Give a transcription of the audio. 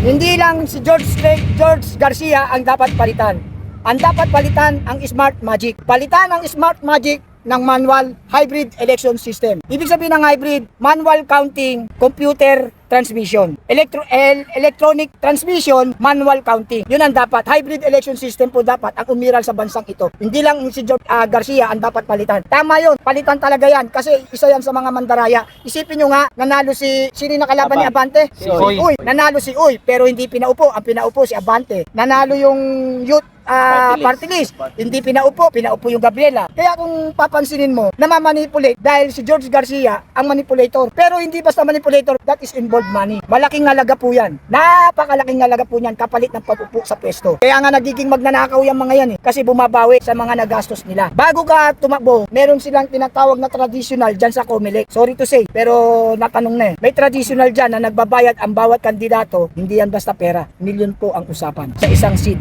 Hindi lang si George Garcia ang dapat palitan. Ang dapat palitan ang Smart Magic. Palitan ang Smart Magic ng manual hybrid election system. Ibig sabihin ng hybrid, manual counting, computer transmission. Electronic transmission, manual counting. Yun ang dapat. Hybrid election system po dapat ang umiral sa bansang ito. Hindi lang si George Garcia ang dapat palitan. Tama yun. Palitan talaga yan. Kasi isa yan sa mga mandaraya. Isipin nyo nga, nanalo sino nakalaban ni Abante? Si Uy. Uy. Nanalo si Uy, pero hindi pinaupo. Ang pinaupo si Abante. Nanalo yung youth party list. Hindi pinaupo yung Gabriela. Kaya kung papansinin mo, namamanipulate dahil si George Garcia ang manipulator. Pero hindi basta manipulator, that is involved money. Malaking halaga po yan. Napakalaking halaga po yan kapalit ng pag-upo sa pwesto. Kaya nga nagiging magnanakaw yung mga yan kasi bumabawi sa mga nagastos nila. Bago ka tumakbo, meron silang tinatawag na traditional dyan sa Comelec. Sorry to say, pero natanong na eh. May traditional dyan na nagbabayad ang bawat kandidato. Hindi yan basta pera. Milyon po ang usapan sa isang seat.